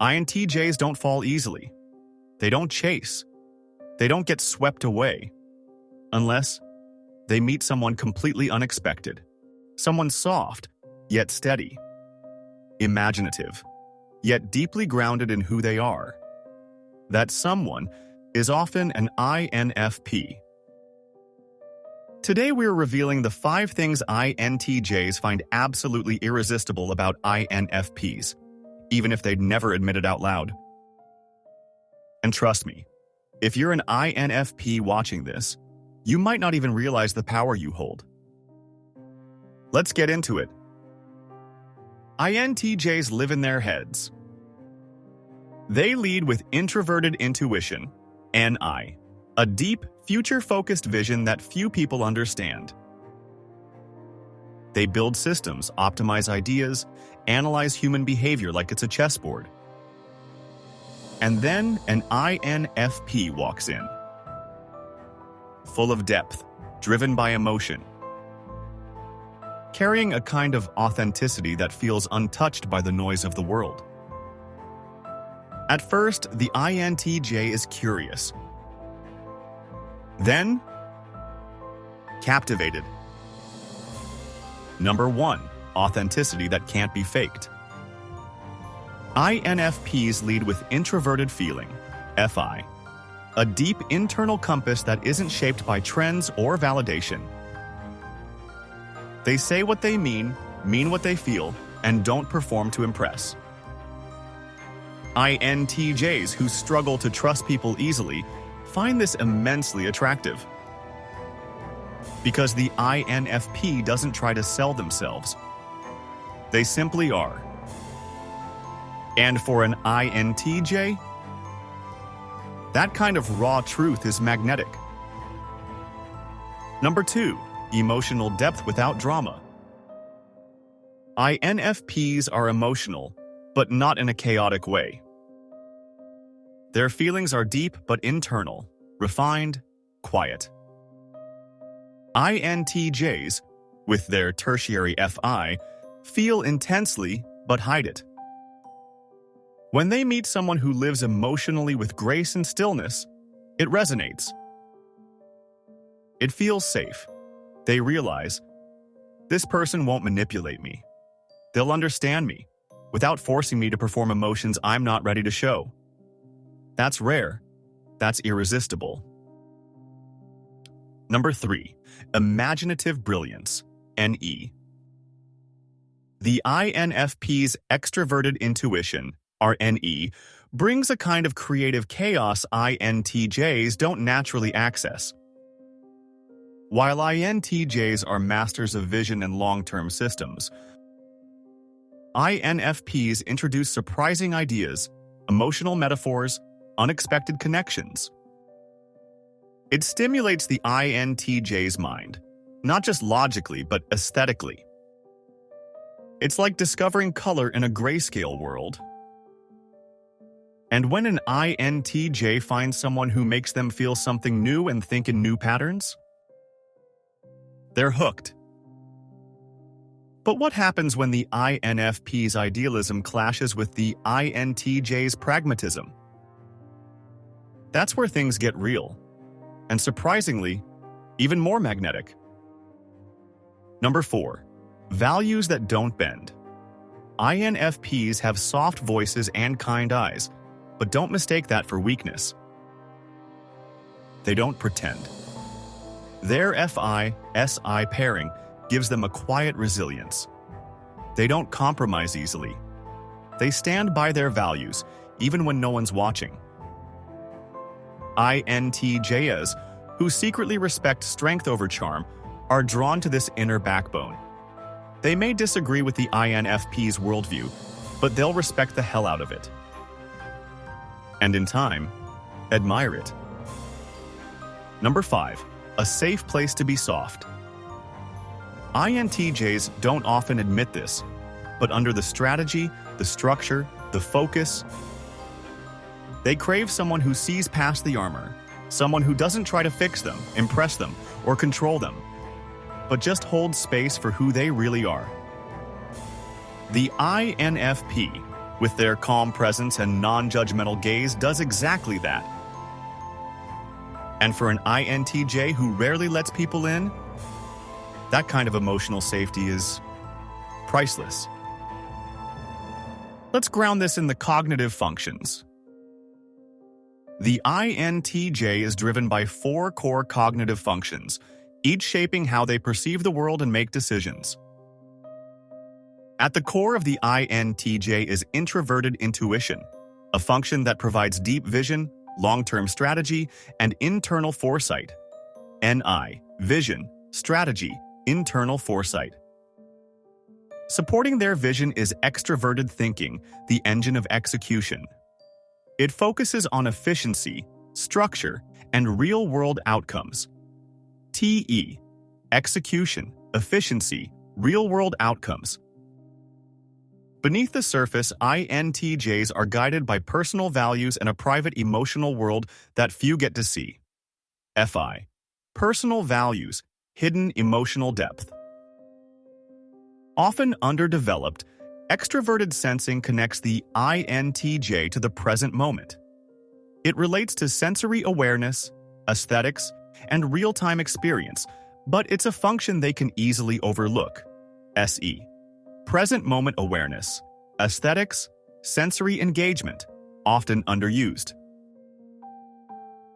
INTJs don't fall easily. They don't chase. They don't get swept away. Unless they meet someone completely unexpected. Someone soft, yet steady. Imaginative, yet deeply grounded in who they are. That someone is often an INFP. Today we're revealing the 5 things INTJs find absolutely irresistible about INFPs, even if they'd never admit it out loud. And trust me, if you're an INFP watching this, you might not even realize the power you hold. Let's get into it. INTJs live in their heads. They lead with introverted intuition, NI, a deep, future-focused vision that few people understand. They build systems, optimize ideas, analyze human behavior like it's a chessboard. And then an INFP walks in. Full of depth, driven by emotion. Carrying a kind of authenticity that feels untouched by the noise of the world. At first, the INTJ is curious. Then, captivated. Number 1, authenticity that can't be faked. INFPs lead with introverted feeling, FI, a deep internal compass that isn't shaped by trends or validation. They say what they mean what they feel, and don't perform to impress. INTJs who struggle to trust people easily find this immensely attractive. Because the INFP doesn't try to sell themselves. They simply are. And for an INTJ, that kind of raw truth is magnetic. Number 2, emotional depth without drama. INFPs are emotional, but not in a chaotic way. Their feelings are deep but internal, refined, quiet. INTJs, with their tertiary FI, feel intensely but hide it. When they meet someone who lives emotionally with grace and stillness, it resonates. It feels safe. They realize, this person won't manipulate me. They'll understand me, without forcing me to perform emotions I'm not ready to show. That's rare. That's irresistible. Number 3, imaginative brilliance, NE. The INFP's extroverted intuition, RNE, brings a kind of creative chaos INTJs don't naturally access. While INTJs are masters of vision and long-term systems, INFPs introduce surprising ideas, emotional metaphors, unexpected connections. It stimulates the INTJ's mind, not just logically, but aesthetically. It's like discovering color in a grayscale world. And when an INTJ finds someone who makes them feel something new and think in new patterns, they're hooked. But what happens when the INFP's idealism clashes with the INTJ's pragmatism? That's where things get real, and surprisingly, even more magnetic. Number 4, values that don't bend. INFPs have soft voices and kind eyes, but don't mistake that for weakness. They don't pretend. Their FI-SI pairing gives them a quiet resilience. They don't compromise easily. They stand by their values, even when no one's watching. INTJs, who secretly respect strength over charm, are drawn to this inner backbone. They may disagree with the INFP's worldview, but they'll respect the hell out of it. And in time, admire it. Number 5, a safe place to be soft. INTJs don't often admit this, but under the strategy, the structure, the focus, they crave someone who sees past the armor, someone who doesn't try to fix them, impress them, or control them, but just holds space for who they really are. The INFP, with their calm presence and non-judgmental gaze, does exactly that. And for an INTJ who rarely lets people in, that kind of emotional safety is priceless. Let's ground this in the cognitive functions. The INTJ is driven by 4 core cognitive functions, each shaping how they perceive the world and make decisions. At the core of the INTJ is introverted intuition, a function that provides deep vision, long-term strategy, and internal foresight. NI, vision, strategy, internal foresight. Supporting their vision is extroverted thinking, the engine of execution. It focuses on efficiency, structure, and real-world outcomes. TE, execution, efficiency, real-world outcomes. Beneath the surface, INTJs are guided by personal values and a private emotional world that few get to see. FI, personal values, hidden emotional depth. Often underdeveloped, extroverted sensing connects the INTJ to the present moment. It relates to sensory awareness, aesthetics, and real-time experience, but it's a function they can easily overlook. SE, present moment awareness, aesthetics, sensory engagement, often underused.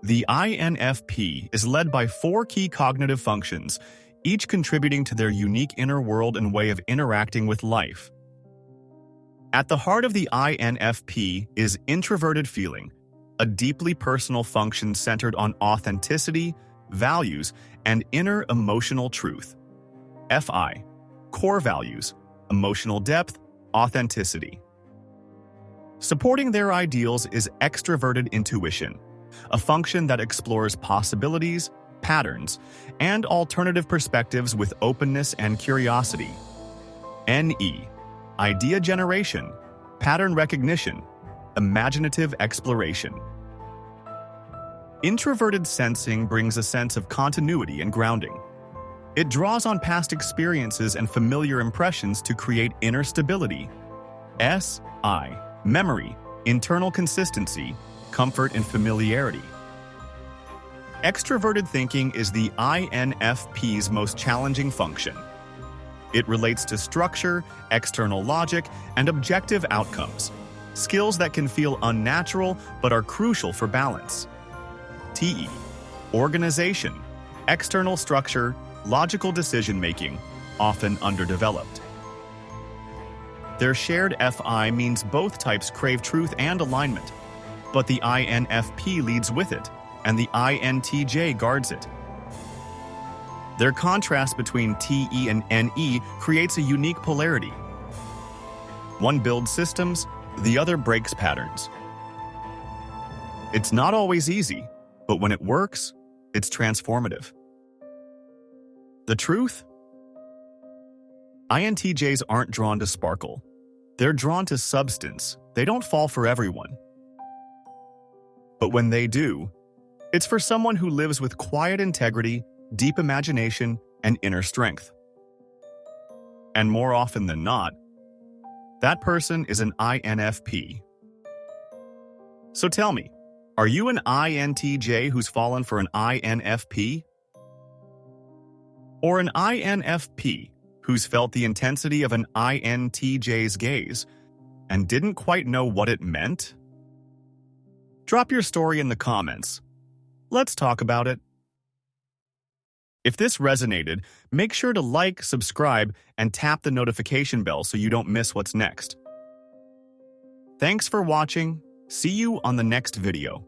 The INFP is led by 4 key cognitive functions, each contributing to their unique inner world and way of interacting with life. At the heart of the INFP is introverted feeling, a deeply personal function centered on authenticity, values, and inner emotional truth. FI, core values, emotional depth, authenticity. Supporting their ideals is extroverted intuition, a function that explores possibilities, patterns, and alternative perspectives with openness and curiosity. NE, idea generation, pattern recognition, imaginative exploration. Introverted sensing brings a sense of continuity and grounding. It draws on past experiences and familiar impressions to create inner stability. SI, memory, internal consistency, comfort and familiarity. Extroverted thinking is the INFP's most challenging function. It relates to structure, external logic, and objective outcomes, skills that can feel unnatural but are crucial for balance. TE, organization, external structure, logical decision-making, often underdeveloped. Their shared FI means both types crave truth and alignment, but the INFP leads with it, and the INTJ guards it. Their contrast between TE and NE creates a unique polarity. One builds systems, the other breaks patterns. It's not always easy, but when it works, it's transformative. The truth? INTJs aren't drawn to sparkle. They're drawn to substance. They don't fall for everyone. But when they do, it's for someone who lives with quiet integrity, deep imagination, and inner strength. And more often than not, that person is an INFP. So tell me, are you an INTJ who's fallen for an INFP? Or an INFP who's felt the intensity of an INTJ's gaze and didn't quite know what it meant? Drop your story in the comments. Let's talk about it. If this resonated, make sure to like, subscribe, and tap the notification bell so you don't miss what's next. Thanks for watching. See you on the next video.